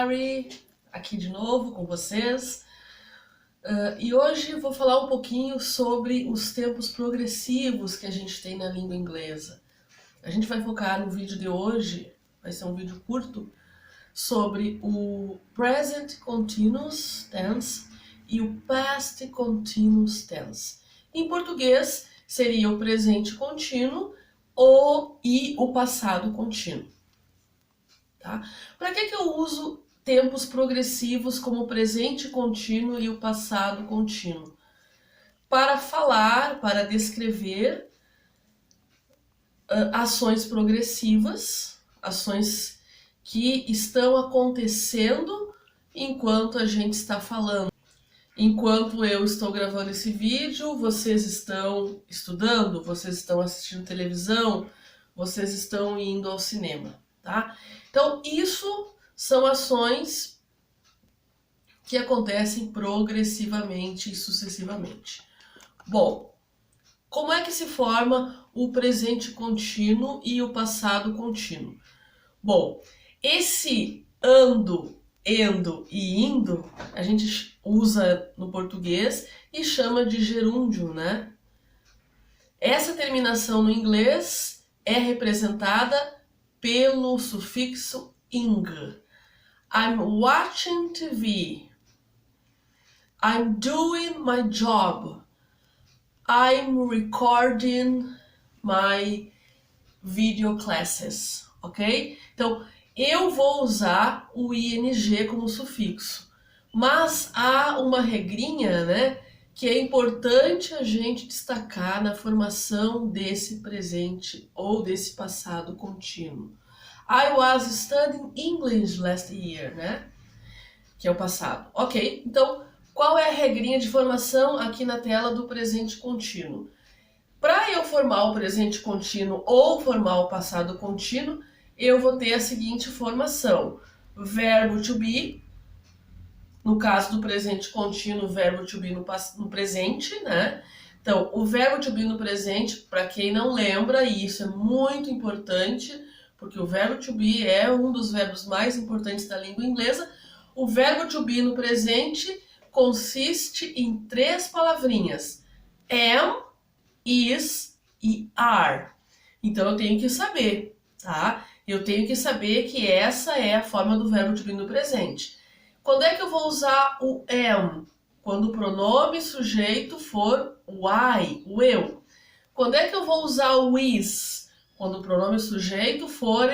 Mari, aqui de novo com vocês. E hoje eu vou falar um pouquinho sobre os tempos progressivos que a gente tem na língua inglesa. A gente vai focar no vídeo de hoje, vai ser um vídeo curto, sobre o Present Continuous Tense e o Past Continuous Tense. Em português, seria o presente contínuo e o passado contínuo. Tá? Para que eu uso tempos progressivos como o presente contínuo e o passado contínuo? Para falar, para descrever ações progressivas, ações que estão acontecendo enquanto a gente está falando. Enquanto eu estou gravando esse vídeo, vocês estão estudando, vocês estão assistindo televisão, vocês estão indo ao cinema, tá? Então, isso são ações que acontecem progressivamente e sucessivamente. Bom, como é que se forma o presente contínuo e o passado contínuo? Bom, esse ando, endo e indo, a gente usa no português e chama de gerúndio, né? Essa terminação no inglês é representada pelo sufixo ing. I'm watching TV. I'm doing my job. I'm recording my video classes, ok? Então, eu vou usar o ing como sufixo, mas há uma regrinha, né, que é importante a gente destacar na formação desse presente ou desse passado contínuo. I was studying English last year, né? Que é o passado. Ok, então qual é a regrinha de formação aqui na tela do presente contínuo? Para eu formar o presente contínuo ou formar o passado contínuo, eu vou ter a seguinte formação. Verbo to be, no caso do presente contínuo, verbo to be no presente, né? Então, o verbo to be no presente, para quem não lembra, e isso é muito importante, porque o verbo to be é um dos verbos mais importantes da língua inglesa. O verbo to be no presente consiste em 3 palavrinhas: am, is e are. Então eu tenho que saber, tá? Eu tenho que saber que essa é a forma do verbo to be no presente. Quando é que eu vou usar o am? Quando o pronome sujeito for o I, o eu. Quando é que eu vou usar o is? Quando o pronome sujeito for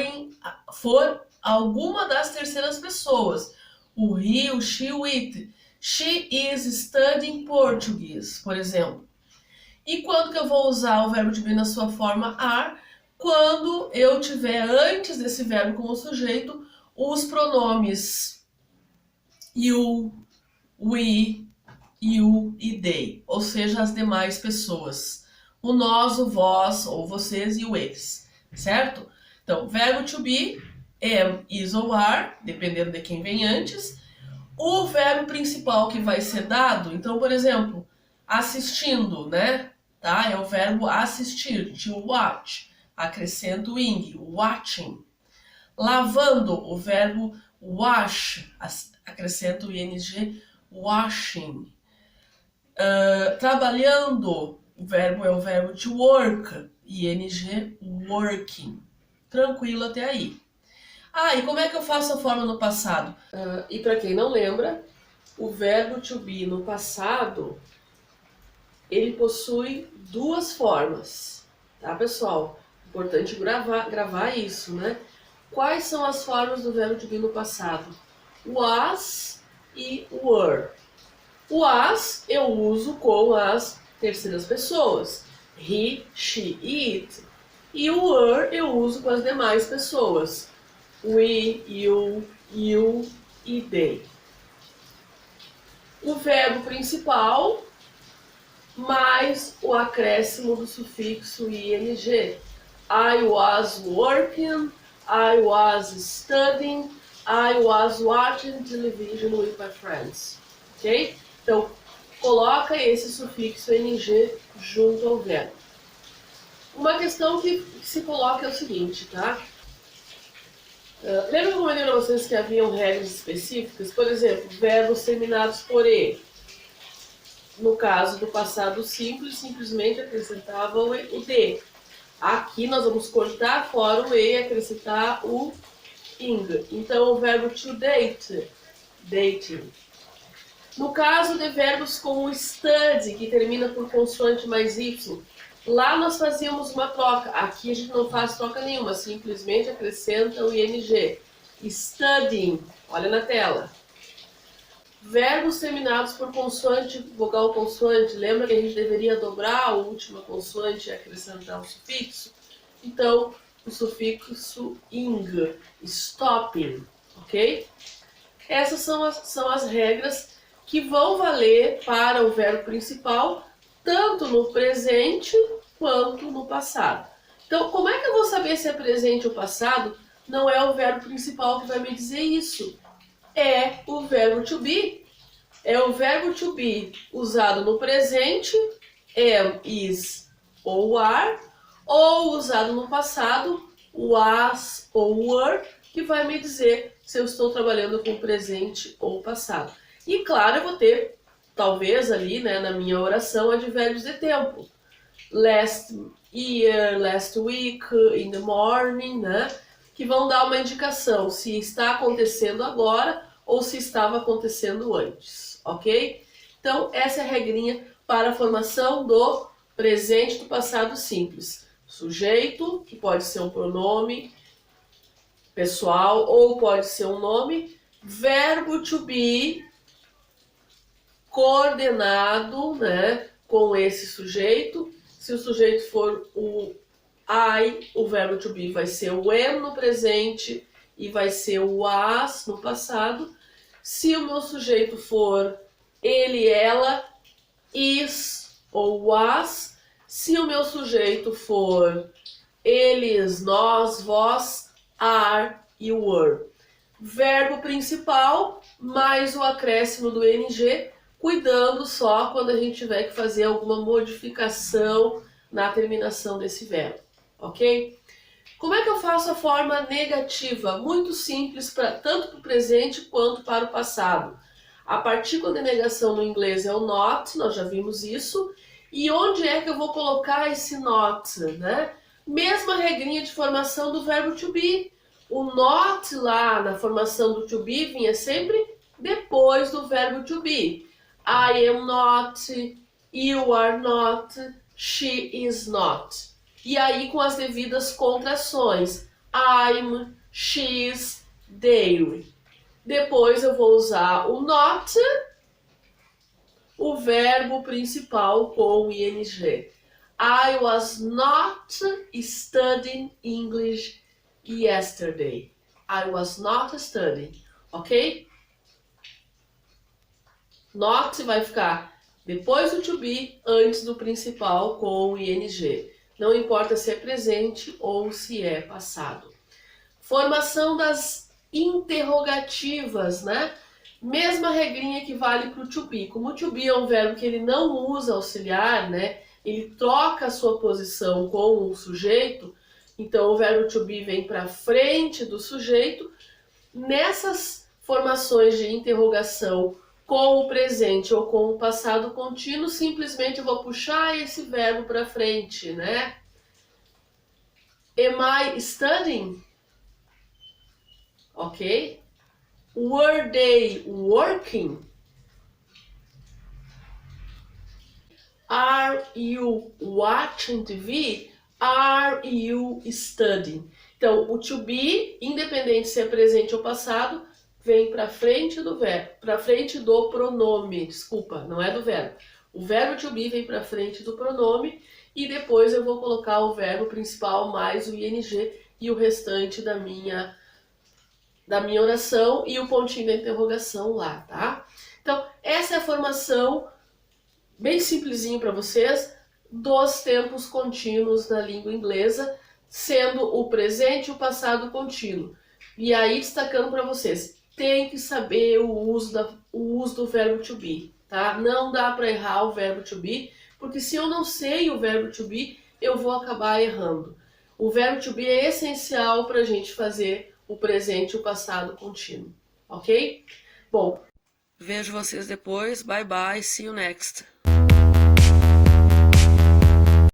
alguma das terceiras pessoas. O he, o she, o it. She is studying Portuguese, por exemplo. E quando que eu vou usar o verbo to be na sua forma are? Quando eu tiver antes desse verbo como sujeito os pronomes you, we, you e they, ou seja, as demais pessoas. O nós, o vós, ou vocês e o eles, certo? Então, verbo to be, am, is ou are, dependendo de quem vem antes. O verbo principal que vai ser dado, então, por exemplo, assistindo, né? Tá? É o verbo assistir, to watch. Acrescento o ing, watching. Lavando, o verbo wash. Acrescento o ing, washing. Trabalhando, o verbo é o verbo to work. Ing, working. Tranquilo até aí. E como é que eu faço a forma no passado? E para quem não lembra, o verbo to be no passado, ele possui 2 formas, tá, pessoal? Importante gravar isso, né? Quais são as formas do verbo to be no passado? Was e were. O was eu uso com as terceiras pessoas. He, she e it. E o were eu uso com as demais pessoas. We, you e they. O verbo principal mais o acréscimo do sufixo ing. I was working, I was studying, I was watching television with my friends. Ok? Então, coloca esse sufixo ing junto ao verbo. Uma questão que se coloca é o seguinte, tá? Lembra que eu comentei para vocês que haviam regras específicas? Por exemplo, verbos terminados por E. No caso do passado simples, simplesmente acrescentava o D. Aqui nós vamos cortar fora o E e acrescentar o ing. Então, o verbo to date, dating. No caso de verbos como study, que termina por consoante mais Y, lá nós fazíamos uma troca. Aqui a gente não faz troca nenhuma, simplesmente acrescenta o ing. Studying, olha na tela. Verbos terminados por consoante, vogal consoante, lembra que a gente deveria dobrar a última consoante e acrescentar o sufixo? Então, o sufixo ing, stopping, ok? Essas são as regras que vão valer para o verbo principal, tanto no presente quanto no passado. Então, como é que eu vou saber se é presente ou passado? Não é o verbo principal que vai me dizer isso. É o verbo to be. É o verbo to be usado no presente, am, is ou are, ou usado no passado, was ou were, que vai me dizer se eu estou trabalhando com presente ou passado. E claro, eu vou ter, talvez ali, né, na minha oração, advérbios de tempo. Last year, last week, in the morning, né? Que vão dar uma indicação se está acontecendo agora ou se estava acontecendo antes, ok? Então, essa é a regrinha para a formação do presente do passado simples. Sujeito, que pode ser um pronome pessoal ou pode ser um nome. Verbo to be, coordenado, né, com esse sujeito. Se o sujeito for o I, o verbo to be vai ser o am no presente e vai ser o was no passado. Se o meu sujeito for ele, ela, is ou was. Se o meu sujeito for eles, nós, vós, are e were. Verbo principal mais o acréscimo do ing, cuidando só quando a gente tiver que fazer alguma modificação na terminação desse verbo, ok? Como é que eu faço a forma negativa? Muito simples, tanto para o presente quanto para o passado. A partícula de negação no inglês é o not, nós já vimos isso. E onde é que eu vou colocar esse not, né? Mesma regrinha de formação do verbo to be. O not lá na formação do to be vinha sempre depois do verbo to be. I am not, you are not, she is not. E aí com as devidas contrações. I'm, she's, they. Depois eu vou usar o not, o verbo principal com ing. I was not studying English yesterday. I was not studying, ok? Not vai ficar depois do to be, antes do principal com ing. Não importa se é presente ou se é passado. Formação das interrogativas, né? Mesma regrinha que vale para o to be. Como o to be é um verbo que ele não usa auxiliar, né? Ele troca a sua posição com o sujeito, então o verbo to be vem para frente do sujeito. Nessas formações de interrogação com o presente ou com o passado contínuo, simplesmente eu vou puxar esse verbo para frente, né? Am I studying? Ok? Were they working? Are you watching TV? Are you studying? Então, o to be, independente se é presente ou passado, vem para frente do verbo, para frente do pronome. Desculpa, não é do verbo. O verbo to be vem para frente do pronome e depois eu vou colocar o verbo principal mais o ing e o restante da minha oração e o pontinho da interrogação lá, tá? Então, essa é a formação bem simplesinho para vocês dos tempos contínuos na língua inglesa, sendo o presente e o passado contínuo. E aí, destacando para vocês, tem que saber o uso do verbo to be, tá? Não dá para errar o verbo to be, porque se eu não sei o verbo to be, eu vou acabar errando. O verbo to be é essencial para a gente fazer o presente e o passado contínuo, ok? Bom, vejo vocês depois. Bye bye, see you next.